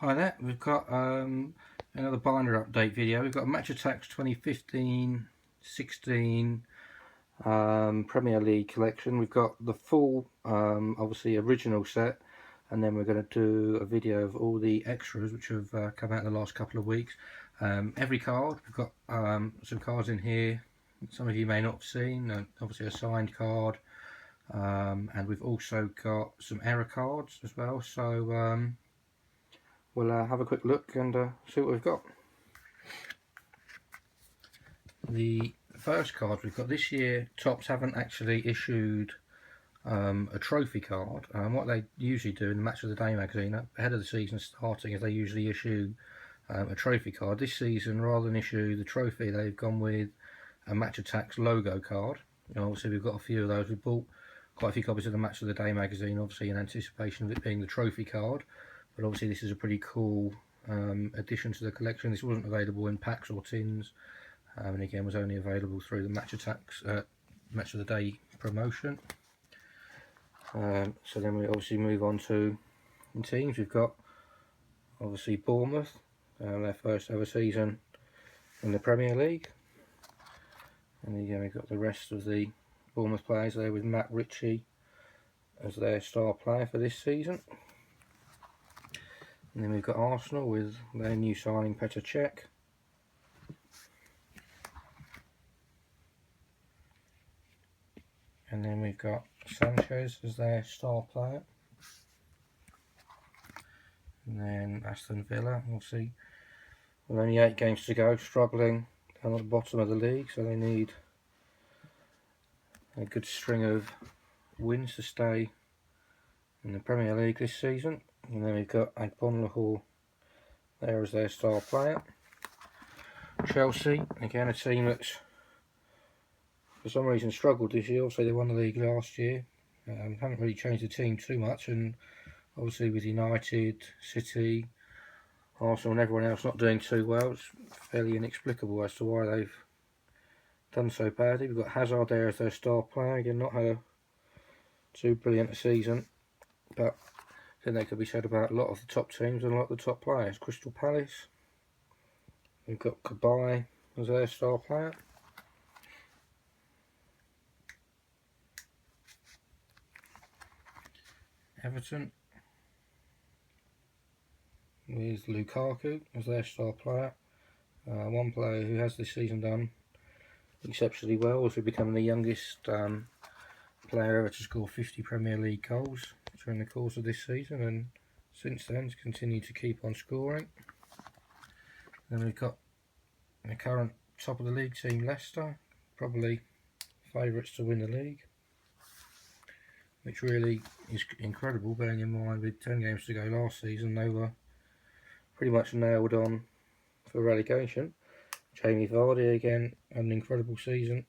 Hi there, we've got another binder update video. We've got a Attax 2015-16 Premier League collection. We've got the full, obviously original set, and then we're going to do a video of all the extras which have come out in the last couple of weeks. Every card, we've got some cards in here some of you may not have seen, obviously a signed card, and we've also got some error cards as well, so we'll have a quick look and see what we've got. The first card we've got this year, Topps haven't actually issued a trophy card. What they usually do in the Match of the Day magazine ahead of the season starting is they usually issue a trophy card. This season, rather than issue the trophy, they've gone with a Attax logo card. Obviously we've got a few of those. We bought quite a few copies of the Match of the Day magazine, obviously in anticipation of it being the trophy card, but obviously this is a pretty cool addition to the collection. This wasn't available in packs or tins, and again was only available through the Attax Match of the Day promotion. So then we obviously move on to teams. We've got obviously Bournemouth, their first ever season in the Premier League, and again we've got the rest of the Bournemouth players there with Matt Ritchie as their star player for this season. And then we've got Arsenal with their new signing Petr Cech. And then we've got Sanchez as their star player. And then Aston Villa, we'll see. With only 8 games to go, struggling down at the bottom of the league, so they need a good string of wins to stay in the Premier League this season. And then we've got Agbonlahor there as their star player. Chelsea, again a team that's for some reason struggled this year. Obviously they won the league last year, haven't really changed the team too much, and obviously with United, City, Arsenal and everyone else not doing too well, it's fairly inexplicable as to why they've done so badly. We've got Hazard there as their star player, again not had too brilliant a season, but I think that could be said about a lot of the top teams and a lot of the top players. Crystal Palace, we've got Kabay as their star player. Everton with Lukaku as their star player. One player who has this season done exceptionally well, also becoming the youngest player ever to score 50 Premier League goals during the course of this season, and since then has continued to keep on scoring. Then we've got the current top of the league team, Leicester, probably favourites to win the league, which really is incredible, bearing in mind with 10 games to go last season they were pretty much nailed on for relegation. Jamie Vardy again had an incredible season,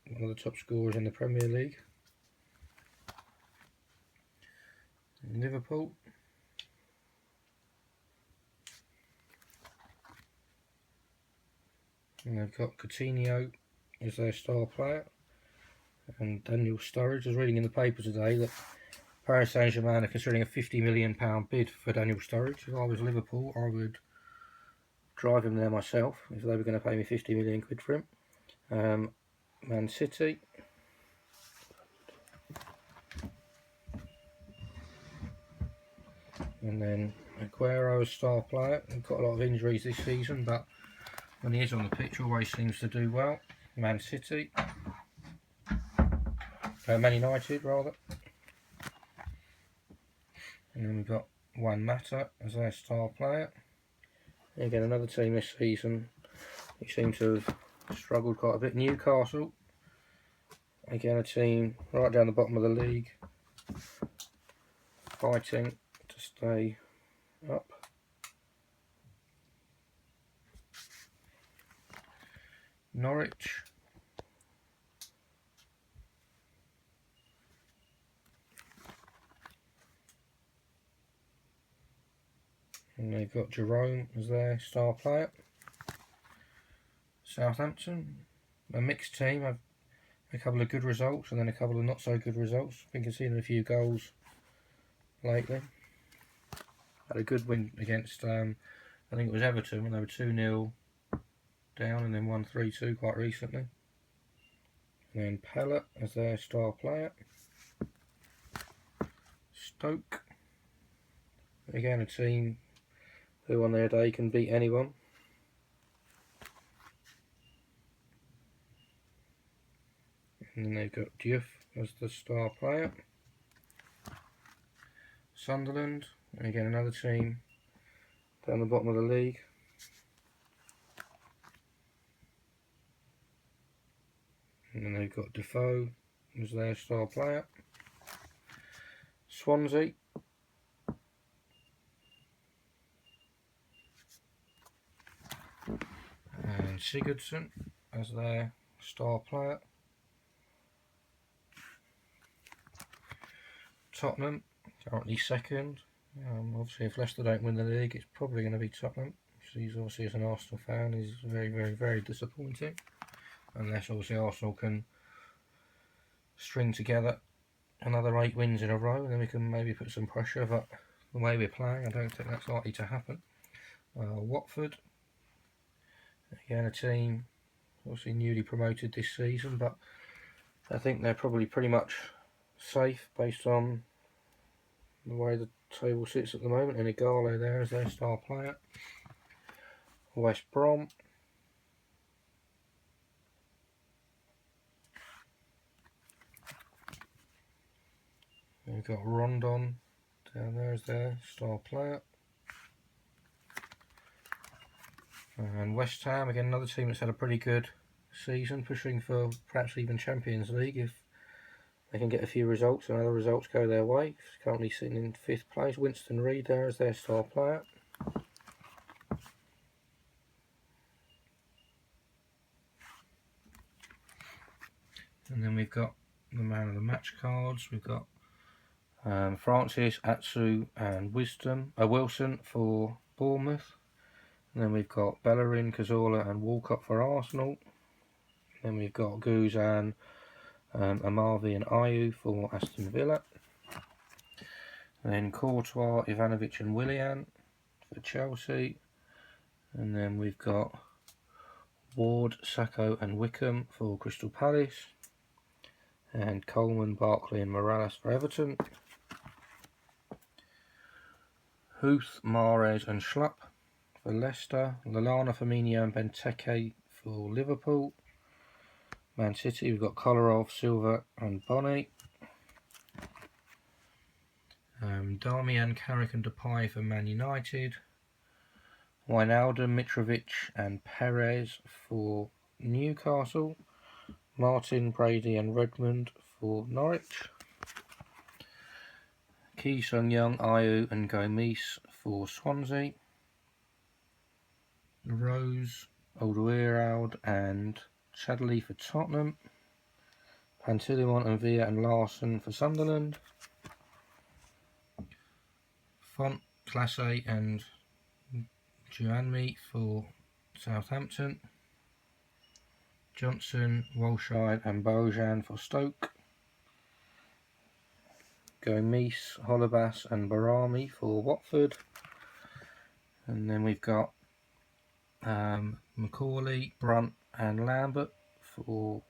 one of the top scorers in the Premier League. And Liverpool, and they've got Coutinho as their star player, and Daniel Sturridge. I was reading in the paper today that Paris Saint-Germain are considering a £50 million bid for Daniel Sturridge. If I was Liverpool, I would drive him there myself if they were going to pay me 50 million quid for him. Man City, and then Aguero as star player. He's got a lot of injuries this season, but when he is on the pitch always seems to do well. Man City, Man United rather, and then we've got Juan Mata as their star player. Again, another team this season who seem to have struggled quite a bit. Newcastle, again a team right down the bottom of the league, fighting to stay up. Norwich, and they've got Jerome as their star player. Southampton, a mixed team, have a couple of good results and then a couple of not so good results. I've been conceding a few goals lately. Had a good win against, I think it was Everton when they were 2-0 down and then won 3-2 quite recently. And then Pellet as their star player. Stoke, again a team who on their day can beat anyone. And then they've got Diouf as the star player. Sunderland, again another team down the bottom of the league. And then they've got Defoe as their star player. Swansea, and Sigurdsson as their star player. Tottenham, currently second. Obviously if Leicester don't win the league, it's probably going to be Tottenham. So he's obviously, as an Arsenal fan, is very disappointing. Unless obviously Arsenal can string together another 8 wins in a row, and then we can maybe put some pressure, but the way we're playing, I don't think that's likely to happen. Watford, again a team obviously newly promoted this season, but I think they're probably pretty much safe based on the way the table sits at the moment, and Igalo there as their star player. West Brom, we've got Rondon down there as their star player. And West Ham, again another team that's had a pretty good season, pushing for perhaps even Champions League if they can get a few results and other results go their way. It's currently sitting in 5th place. Winston Reid there as their star player. And then we've got the man of the match cards. We've got Francis, Atsu and Wilson for Bournemouth. And then we've got Bellerin, Cazorla and Walcott for Arsenal. Then we've got Guzan, Amarvi and Ayew for Aston Villa. And then Courtois, Ivanovic and Willian for Chelsea. And then we've got Ward, Sacco and Wickham for Crystal Palace. And Coleman, Barkley and Morales for Everton. Huth, Mahrez and Schlupp for Leicester. Lallana, Firmino and Benteke for Liverpool. Man City, we've got Kolarov, Silva and Bonny. Darmian, Carrick and Depay for Man United. Wijnaldum, Mitrovic and Perez for Newcastle. Martin, Brady and Redmond for Norwich. Ki Sung-young, Ayew and Gomes for Swansea. Rose, Alderweireld and Chadley for Tottenham. Pantilimon and Villa and Larson for Sunderland. Font, Classe and Juanmi for Southampton. Johnson, Walshide and Bojan for Stoke. Gomes, Holebas and Barami for Watford. And then we've got Macaulay, Brunt and Lambert for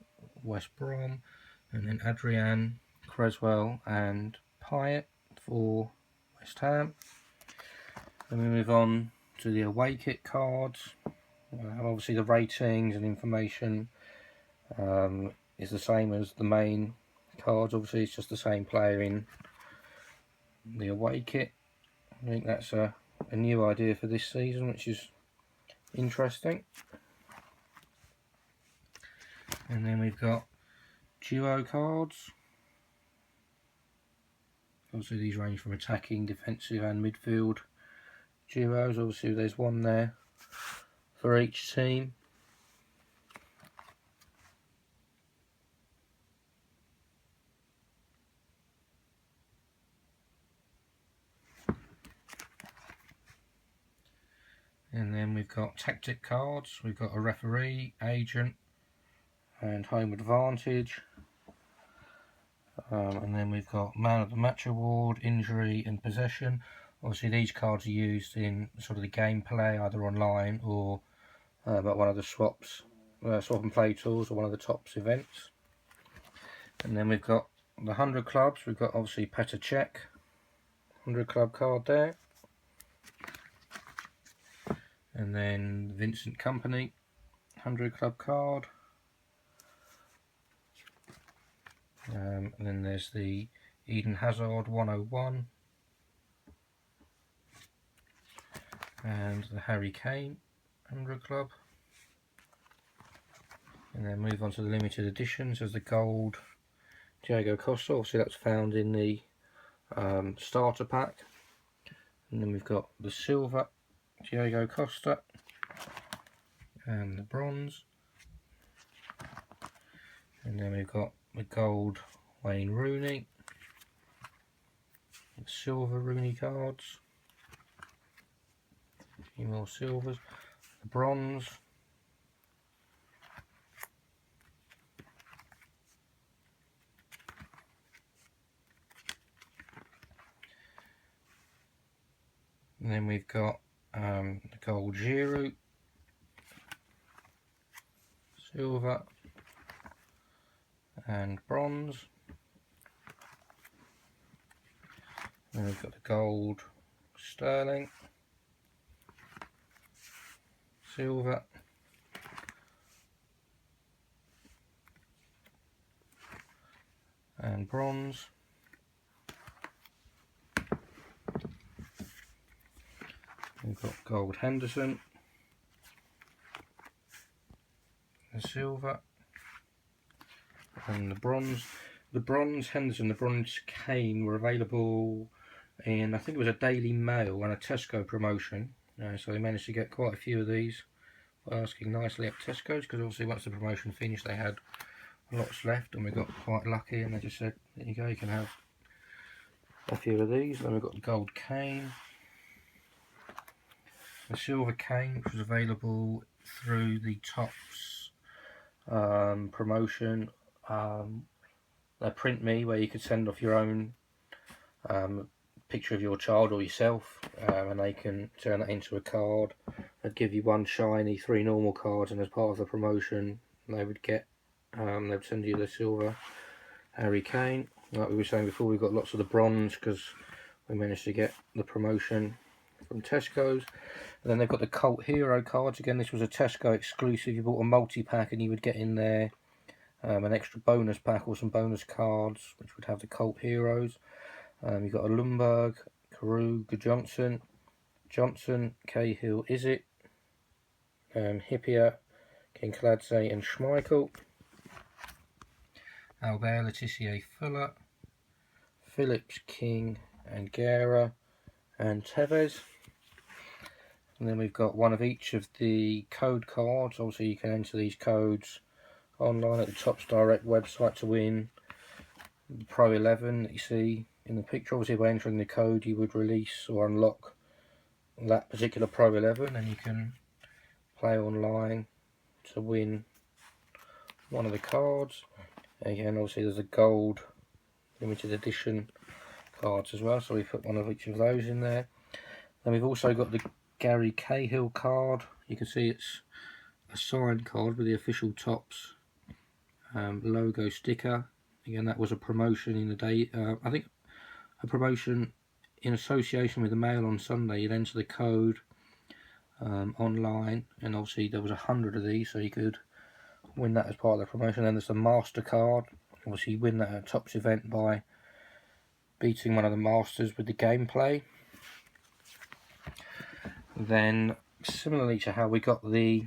West Brom. And then Adrian, Creswell and Pyatt for West Ham. Then we move on to the away kit cards. Obviously the ratings and information is the same as the main cards. Obviously it's just the same player in the away kit. I think that's a new idea for this season, which is interesting. And then we've got duo cards. Obviously these range from attacking, defensive and midfield duos. Obviously there's one there for each team. And then we've got tactic cards. We've got a referee, agent and home advantage. And then we've got man of the match award, injury and possession. Obviously these cards are used in sort of the gameplay, either online or at one of the swap and play tours or one of the Tops events. And then we've got the 100 clubs. We've got obviously Petr Cech, 100 club card there. And then Vincent Kompany, 100 club card. And then there's the Eden Hazard 101. And the Harry Kane 100 club. And then move on to the limited editions as the gold Diego Costa. Obviously that's found in the starter pack. And then we've got the silver Diego Costa and the bronze. And then we've got the gold Wayne Rooney, the silver Rooney cards, a few more silvers, the bronze, and then we've got the gold Giroud, silver and bronze. Then we've got the gold Sterling, silver, and bronze. We've got gold Henderson, the silver, and the bronze. The bronze Henderson, the bronze Kane were available in, I think it was a Daily Mail and a Tesco promotion. So we managed to get quite a few of these by asking nicely at Tesco's, because obviously once the promotion finished they had lots left, and we got quite lucky and they just said, there you go, you can have a few of these. Then we've got the gold Kane, the silver Kane, which was available through the Tops promotion. They print me, where you could send off your own picture of your child or yourself, and they can turn that into a card. They'd give you one shiny, 3 normal cards, and as part of the promotion they would get they'd send you the silver Harry Kane. Like we were saying before, we've got lots of the bronze because we managed to get the promotion from Tesco's. And then they've got the Cult Hero cards. Again, this was a Tesco exclusive. You bought a multi-pack and you would get in there an extra bonus pack or some bonus cards which would have the Cult Heroes. You've got a Lundberg, Carew, Johnson, Cahill, Izzet, Hippier, Kinkladze and Schmeichel, Albert, Letitia, Fuller, Phillips, King and Guerra and Tevez. And then we've got one of each of the code cards. Obviously you can enter these codes online at the Tops Direct website to win the Pro 11 that you see in the picture. Obviously by entering the code you would release or unlock that particular Pro 11, and you can play online to win one of the cards. Again, obviously there's a gold limited edition cards as well, so we put one of each of those in there. Then we've also got the Gary Cahill card. You can see it's a signed card with the official Tops logo sticker. Again, that was a promotion in the day, I think a promotion in association with the Mail on Sunday. You'd enter the code online, and obviously there was 100 of these, so you could win that as part of the promotion. Then there's the Master card. Obviously you win that at a Tops event by beating one of the Masters with the gameplay. Then similarly to how we got the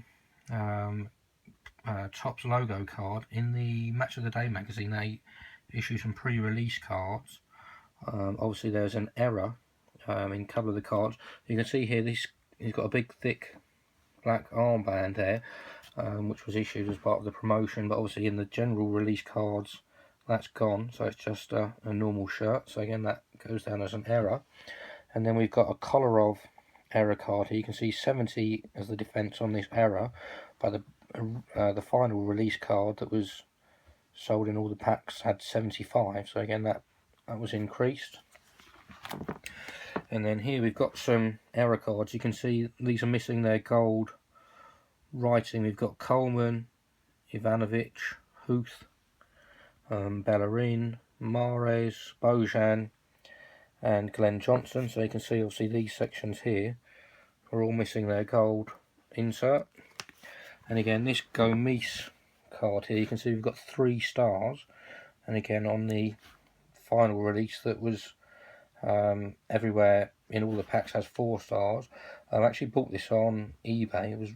Tops logo card, in the Match of the Day magazine they issue some pre-release cards. Obviously there's an error in a couple of the cards. You can see here this he's got a big thick black armband there, which was issued as part of the promotion, but obviously in the general release cards that's gone, so it's just a normal shirt. So again, that goes down as an error. And then we've got a Kolarov error card here. You can see 70 as the defence on this error, but the final release card that was sold in all the packs had 75, so again that was increased. And then here we've got some error cards. You can see these are missing their gold writing. We've got Coleman, Ivanovic, Huth, Bellerin, Mahrez, Bojan and Glenn Johnson. So you can see obviously these sections here are all missing their gold insert. And again, this Gomes card here, you can see we've got 3 stars. And again, on the final release that was everywhere in all the packs has 4 stars. I've actually bought this on eBay. It was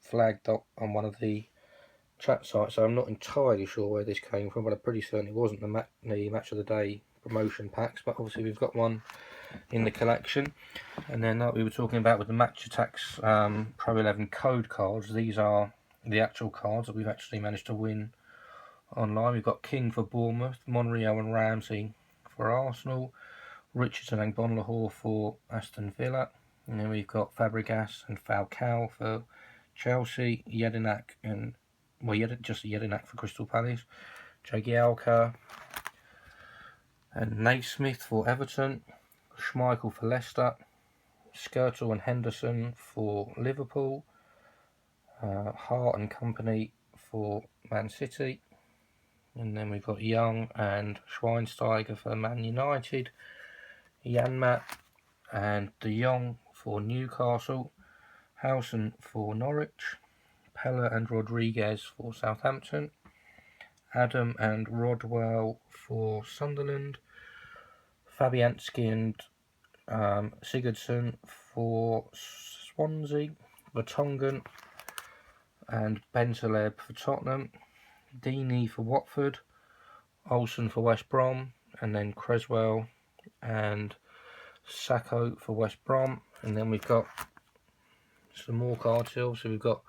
flagged up on one of the chat sites, so I'm not entirely sure where this came from, but I'm pretty certain it wasn't the match of the day promotion packs. But obviously we've got one in the collection. And then we were talking about with the Attax Pro 11 code cards. These are the actual cards that we've actually managed to win online. We've got King for Bournemouth, Monreal and Ramsey for Arsenal, Richardson and Bonlahor for Aston Villa, and then we've got Fabregas and Falcao for Chelsea, Jedinak and just Jedinak for Crystal Palace, Jagielka and Naismith for Everton, Schmeichel for Leicester, Skirtle and Henderson for Liverpool, Hart and Company for Man City, and then we've got Young and Schweinsteiger for Man United, Janmat and De Jong for Newcastle, Howson for Norwich, Pella and Rodriguez for Southampton, Adam and Rodwell for Sunderland, Fabianski and Sigurdsson for Swansea, Vertonghen and Bentaleb for Tottenham, Deeney for Watford, Olsen for West Brom, and then Creswell and Sacco for West Brom. And then we've got some more cards here. So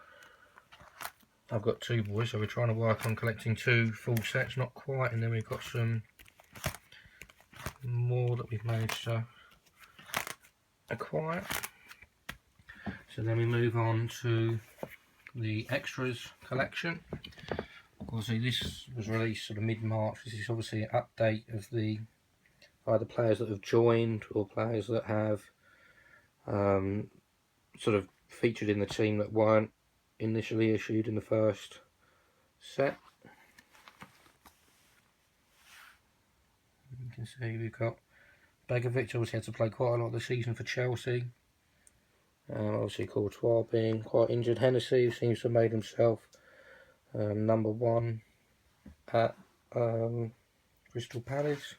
I've got 2 boys, so we're trying to work on collecting 2 full sets, not quite. And then we've got some more that we've managed to acquire. So then we move on to the extras collection. Obviously this was released sort of mid-March. This is obviously an update of the either players that have joined or players that have sort of featured in the team that weren't initially issued in the first set. You can see we've got Begovic, obviously had to play quite a lot of the season for Chelsea. Obviously Courtois being quite injured. Hennessy seems to have made himself number 1 at Crystal Palace.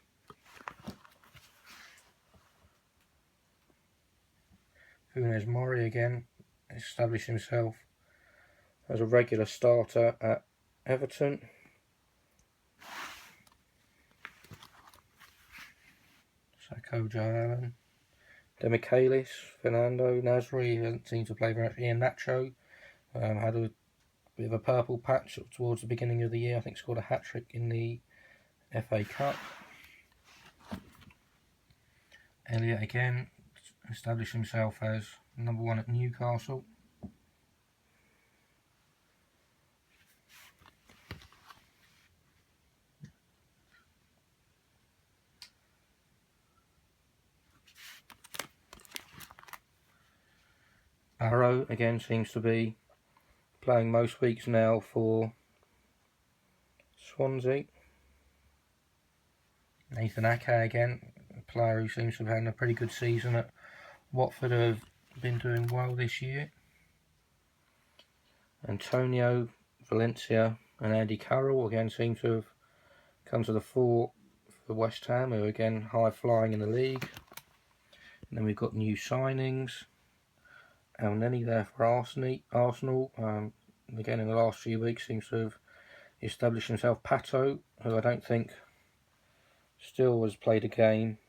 Funes Mori again established himself as a regular starter at Everton. Sacco, Joe Allen, Demichelis, Fernando, Nasri hasn't seemed to play very much. Ian Nacho had a bit of a purple patch towards the beginning of the year. I think scored a hat-trick in the FA Cup. Elliott again established himself as number 1 at Newcastle. Barrow again seems to be playing most weeks now for Swansea. Nathan Ake again, a player who seems to have had a pretty good season at Watford, have been doing well this year. Antonio, Valencia and Andy Carroll again seem to have come to the fore for West Ham, who are again high flying in the league. And then we've got new signings. El Neni there for Arsenal. Again in the last few weeks seems to have established himself. Pato, who I don't think still has played a game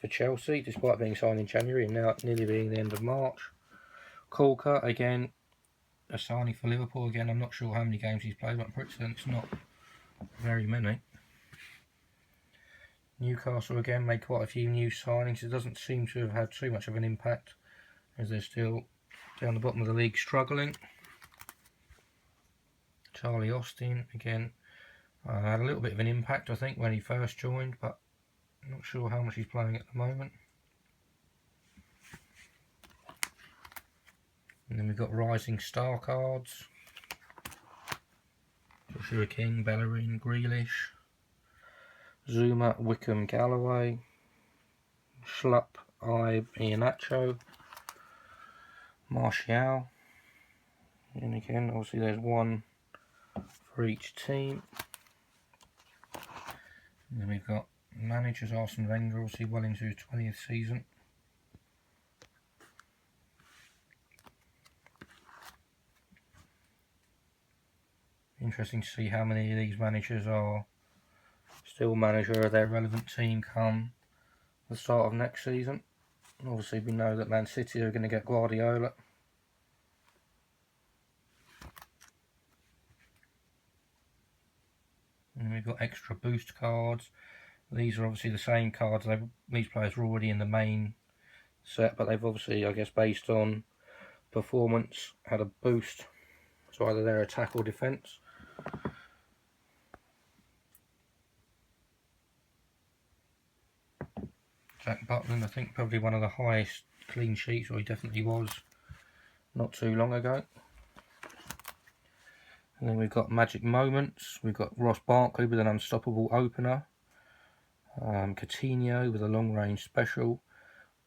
for Chelsea, despite being signed in January and now nearly being the end of March. Colker, again, a signing for Liverpool. Again, I'm not sure how many games he's played, but I'm pretty certain it's not very many. Newcastle again made quite a few new signings. It doesn't seem to have had too much of an impact, as they're still down the bottom of the league struggling. Charlie Austin, again, had a little bit of an impact, I think, when he first joined, but Not sure how much he's playing at the moment. And then we've got Rising Star cards. Joshua King, Bellerin, Grealish, Zuma, Wickham, Galloway, Schlupp, Ibe, Iheanacho, Martial. And again, obviously there's one for each team. And then we've got managers, Arsene Wenger, obviously well into his 20th season. Interesting to see how many of these managers are still manager of their relevant team come the start of next season. Obviously we know that Man City are going to get Guardiola. And we've got extra boost cards. These are obviously the same cards. These players are already in the main set, but they've obviously, I guess, based on performance, had a boost to either their attack or defence. Jack Butland, I think probably one of the highest clean sheets, or he definitely was not too long ago. And then we've got Magic Moments. We've got Ross Barkley with an unstoppable opener. Coutinho with a long range special.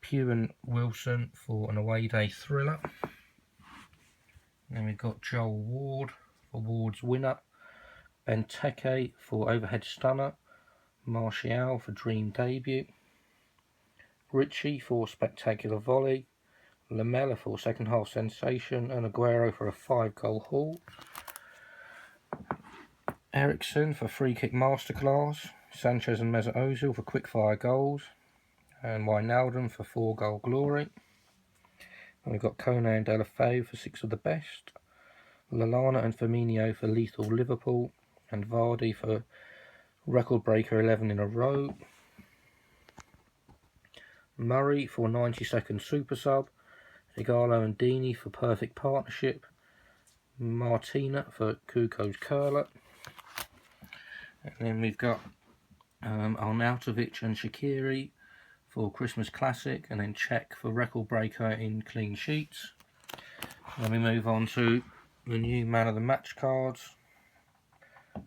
Pugh Wilson for an away day thriller. And then we've got Joel Ward for Ward's winner. Benteke for overhead stunner. Martial for dream debut. Ritchie for spectacular volley. Lamella for second half sensation. And Aguero for a 5-goal haul. Ericsson for free kick masterclass. Sanchez and Mesut Ozil for quickfire goals. And Wijnaldum for 4-goal glory. And we've got Kone and Deulofeu for 6 of the best. Lallana and Firmino for lethal Liverpool. And Vardy for record breaker 11 in a row. Murray for 90-second super sub. Igalo and Dini for perfect partnership. Martina for Kuko's curler. And then we've got Arnautovic and Shaqiri for Christmas Classic, and then Czech for record breaker in clean sheets. Then we move on to the new man of the match cards.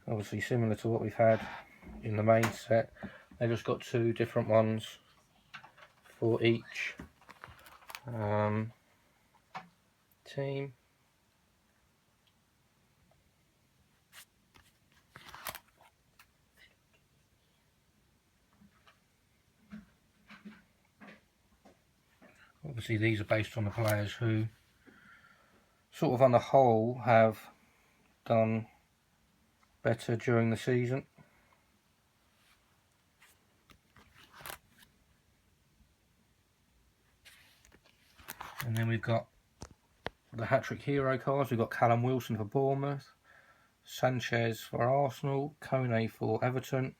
Obviously similar to what we've had in the main set. They've just got 2 different ones for each team. Obviously these are based on the players who sort of on the whole have done better during the season. And then we've got the hat-trick hero cards. We've got Callum Wilson for Bournemouth, Sanchez for Arsenal, Kone for Everton,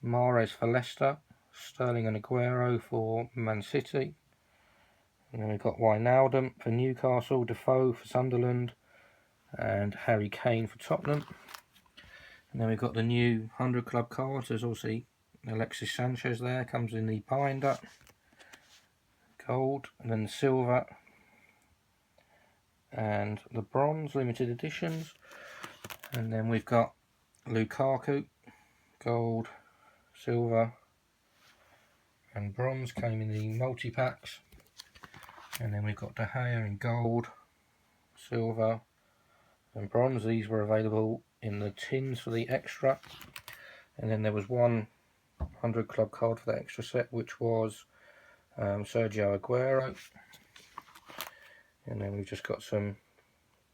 Mahrez for Leicester, Sterling and Aguero for Man City. And then we've got Wijnaldum for Newcastle, Defoe for Sunderland, and Harry Kane for Tottenham. And then we've got the new 100 club cards. There's also Alexis Sanchez there, comes in the binder, gold, and then the silver and the bronze limited editions. And then we've got Lukaku, gold, silver and bronze, came in the multi-packs. And then we've got De Gea in gold, silver and bronze. These were available in the tins for the extra. And then there was one 100 club card for the extra set, which was Sergio Aguero. And then we've just got some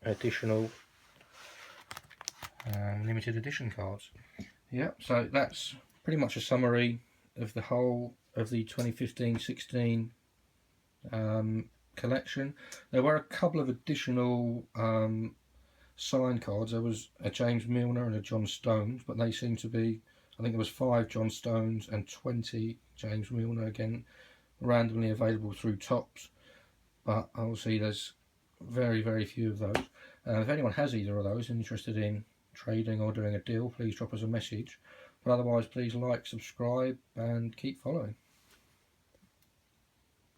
additional limited edition cards. Yep, so that's pretty much a summary of the whole of the 2015-16 collection. There were a couple of additional signed cards. There was a James Milner and a John Stones, but they seem to be, I think there was 5 John Stones and 20 James Milner, again randomly available through Tops, but obviously there's very, very few of those. If anyone has either of those and interested in trading or doing a deal, please drop us a message. But otherwise, please like, subscribe and keep following.